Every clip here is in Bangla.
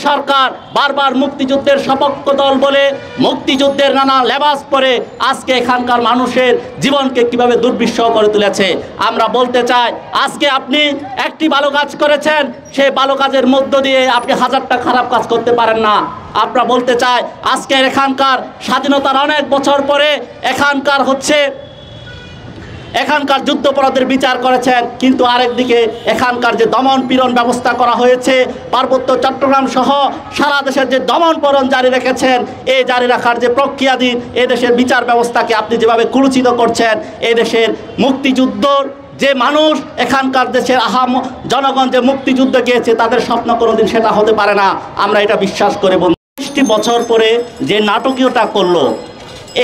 সরকার বারবার মুক্তিযুদ্ধের সপক্ষ দল বলে মুক্তিযুদ্ধের নানা লেবাস পরে আজকে এখানকার মানুষের জীবনকে কিভাবে দুর্বিষহ করে তুলেছে। আমরা বলতে চাই, আজকে আপনি একটি ভালো কাজ করেছেন, সেই ভালো কাজের মধ্য দিয়ে আপনি হাজারটা খারাপ কাজ করতে পারেন না। আমরা বলতে চাই, আজকে এখানকার স্বাধীনতার অনেক বছর পরে এখানকার যুদ্ধাপরাধের বিচার করেছেন, কিন্তু আরেকদিকে এখানকার যে দমন পীড়ন ব্যবস্থা করা হয়েছে, পার্বত্য চট্টগ্রাম সহ সারা দেশের যে দমন পীড়ন জারি রেখেছেন, এই জারি রাখার যে প্রক্রিয়াধীন এদেশের বিচার ব্যবস্থাকে আপনি যেভাবে কুলুচিত করছেন, এই দেশের মুক্তিযুদ্ধর যে মানুষ, এখানকার দেশের জনগণ যে মুক্তিযুদ্ধ গিয়েছে, তাদের স্বপ্ন কোনোদিন সেটা হতে পারে না। আমরা এটা বিশ্বাস করে বলছি। 30টি বছর পরে যে নাটকীয়তা করলো,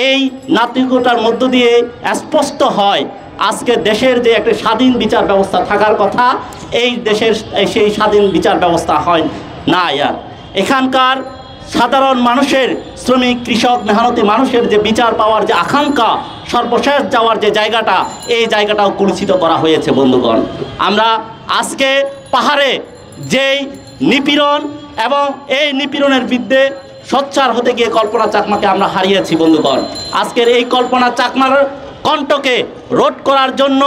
এই নাটকীয়তার মধ্য দিয়ে স্পষ্ট হয় আজকে দেশের যে একটা স্বাধীন বিচার ব্যবস্থা থাকার কথা, এই দেশের সেই স্বাধীন বিচার ব্যবস্থা হয় না। এখানকার সাধারণ মানুষের, শ্রমিক, কৃষক, মেহনতি মানুষের যে বিচার পাওয়ার যে আকাঙ্ক্ষা, সর্বশেষ যাওয়ার যে জায়গাটা, এই জায়গাটাও কুলুচিত করা হয়েছে বন্ধুগণ। আমরা আজকে পাহাড়ে যেই নিপীড়ন এবং এই নিপীড়নের বিরুদ্ধে সোচ্চার হতে গিয়ে কল্পনা চাকমাকে আমরা হারিয়েছি বন্ধুগণ। আজকের এই কল্পনা চাকমার কণ্ঠকে রোধ করার জন্য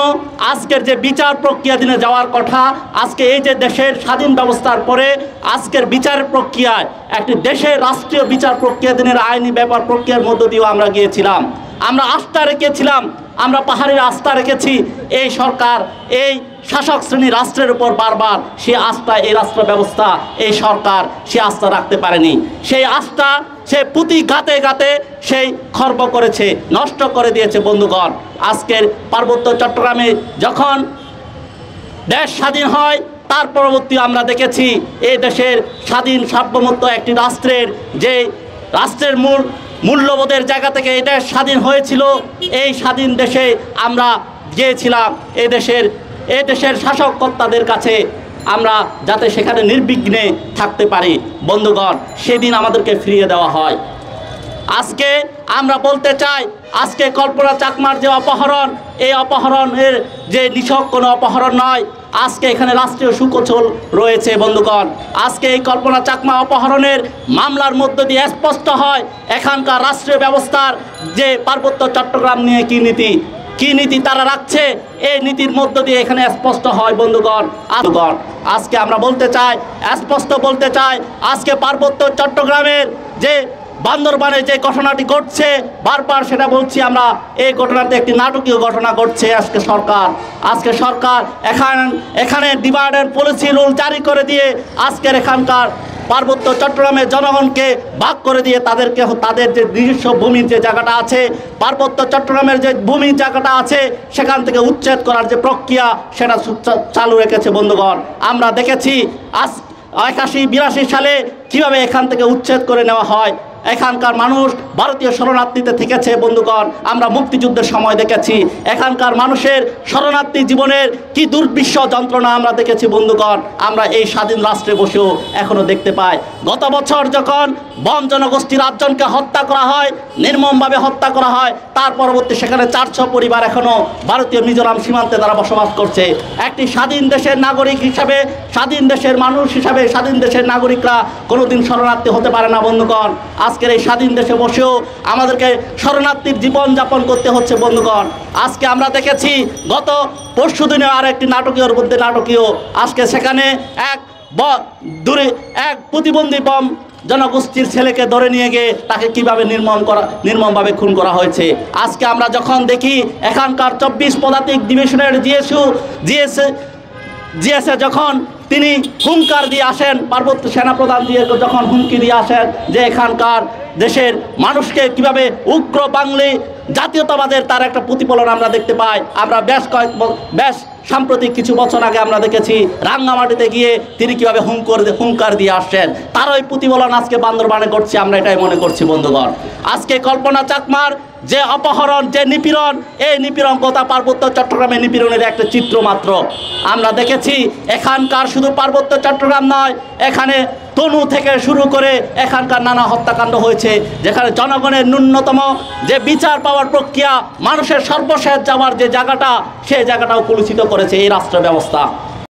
আজকের যে বিচার প্রক্রিয়াধীনে যাওয়ার কথা, আজকে এই যে দেশের স্বাধীন ব্যবস্থার পরে আজকের বিচার প্রক্রিয়ায় একটি দেশের রাষ্ট্রীয় বিচার প্রক্রিয়াধীনের আইনি ব্যাপার প্রক্রিয়ার মধ্য দিয়েও আমরা গিয়েছিলাম। আমরা আস্থা রেখেছিলাম, আমরা পাহাড়ের আস্থা রেখেছি। এই সরকার, এই শাসক শ্রেণী রাষ্ট্রের উপর বারবার সে আস্থা, এই রাষ্ট্র ব্যবস্থা, এই সরকার সে আস্থা রাখতে পারেনি। সেই আস্থা সে প্রতি গাতে গাতে সেই খর্ব করেছে, নষ্ট করে দিয়েছে বন্ধুগণ। আজকের পার্বত্য চট্টগ্রামে যখন দেশ স্বাধীন হয়, তার পরবর্তী আমরা দেখেছি এই দেশের স্বাধীন সার্বভৌমত্ব একটি রাষ্ট্রের, যে রাষ্ট্রের মূল্যবোধের জায়গা থেকে এই দেশ স্বাধীন হয়েছিল। এই স্বাধীন দেশে আমরা গিয়েছিলাম এই দেশের শাসককর্তাদের কাছে, আমরা যাতে সেখানে নির্বিঘ্নে থাকতে পারি বন্ধুগণ, সেদিন আমাদেরকে ফিরিয়ে দেওয়া হয়। আজকে আমরা বলতে চাই, আজকে কল্পনা চাকমার যে অপহরণ, এই অপহরণের যে নিছক কোনো অপহরণ নয়, আজকে এখানে রাষ্ট্রীয় সুকৌশল রয়েছে বন্ধুগণ। আজকে এই কল্পনা চাকমা অপহরণের মামলার মধ্য দিয়ে স্পষ্ট হয় এখানকার রাষ্ট্রীয় ব্যবস্থার যে পার্বত্য চট্টগ্রাম নিয়ে কি নীতি তারা রাখছে, এই নীতির মধ্য দিয়ে এখানে স্পষ্ট হয় বন্ধুগণ। আজকে আমরা বলতে চাই, স্পষ্ট বলতে চাই, আজকে পার্বত্য চট্টগ্রামের যে বান্দরবানে যে ঘটনাটি ঘটছে, বারবার সেটা বলছি আমরা, এই ঘটনাতে একটি নাটকীয় ঘটনা ঘটছে। আজকে সরকার এখানে ডিভাইড অ্যান্ড পলিসি রুল জারি করে দিয়ে আজকের এখানকার পার্বত্য চট্টগ্রামের জনগণকে ভাগ করে দিয়ে তাদের যে নিজস্ব ভূমির যে জায়গাটা আছে, পার্বত্য চট্টগ্রামের যে ভূমির জায়গাটা আছে, সেখান থেকে উচ্ছেদ করার যে প্রক্রিয়া, সেটা চালু রেখেছে বন্ধুগণ। আমরা দেখেছি 81-82 সালে কিভাবে এখান থেকে উচ্ছেদ করে নেওয়া হয়। এখানকার মানুষ ভারতীয় শরণার্থীতে থেকেছে বন্ধুগণ। আমরা মুক্তিযুদ্ধের সময় দেখেছি এখানকার মানুষের শরণার্থী জীবনের কি দুর্বিষহ যন্ত্রণা আমরা দেখেছি বন্ধুগণ। আমরা এই স্বাধীন রাষ্ট্রে বসেও এখনও দেখতে পাই। গত বছর যখন বন জনগোষ্ঠীর 8 জনকে হত্যা করা হয়, নির্মমভাবে হত্যা করা হয়, তার পরবর্তী সেখানে 400 পরিবার এখনও ভারতীয় মিজোরাম সীমান্তে তারা বসবাস করছে। একটি স্বাধীন দেশের নাগরিক হিসাবে, স্বাধীন দেশের মানুষ হিসাবে, স্বাধীন দেশের নাগরিকরা কোনোদিন শরণার্থী হতে পারে না বন্ধুগণ। আজকের এই স্বাধীন দেশে বসেও আমাদেরকে শরণার্থীর জীবনযাপন করতে হচ্ছে বন্ধুগণ। আজকে আমরা দেখেছি গত পরশু দিনে আর একটি নাটকীয়র মধ্যে নাটকীয়, আজকে সেখানে এক প্রতিবন্ধী বম জনগোষ্ঠীর ছেলেকে ধরে নিয়ে গিয়ে তাকে কীভাবে নির্মমভাবে খুন করা হয়েছে। আজকে আমরা যখন দেখি এখানকার 24 পদাতিক ডিভিশনের জিএসএ যখন তিনি হুঙ্কার দিয়ে আসেন, পার্বত্য সেনাপ্রধান দিয়ে যখন হুমকি দিয়ে আসেন যে এখানকার দেশের মানুষকে কিভাবে উগ্র বাঙালি জাতীয়তাবাদের তার একটা প্রতিফলন আমরা দেখতে পাই। আমরা বেশ সাম্প্রতিক কিছু বছর আগে আমরা দেখেছি রাঙ্গামাটিতে গিয়ে তিনি কিভাবে হুঙ্কার দিয়ে আসছেন, তার ওই প্রতিফলন আজকে বান্দরবানে ঘটছে। আমরা এটাই মনে করছি বন্ধুগণ। আজকে কল্পনা চাকমার যে অপহরণ, যে নিপীড়ন, এই নিপীড়ন কথা পার্বত্য চট্টগ্রামে নিপীড়নের একটা চিত্র মাত্র। আমরা দেখেছি এখানকার শুধু পার্বত্য চট্টগ্রাম নয়, এখানে তনু থেকে শুরু করে এখানকার নানা হত্যাকাণ্ড হয়েছে, যেখানে জনগণের ন্যূনতম যে বিচার পাওয়ার প্রক্রিয়া, মানুষের সর্বশেষ যাওয়ার যে জায়গাটা, সেই জায়গাটাও কলুষিত করেছে এই রাষ্ট্র ব্যবস্থা।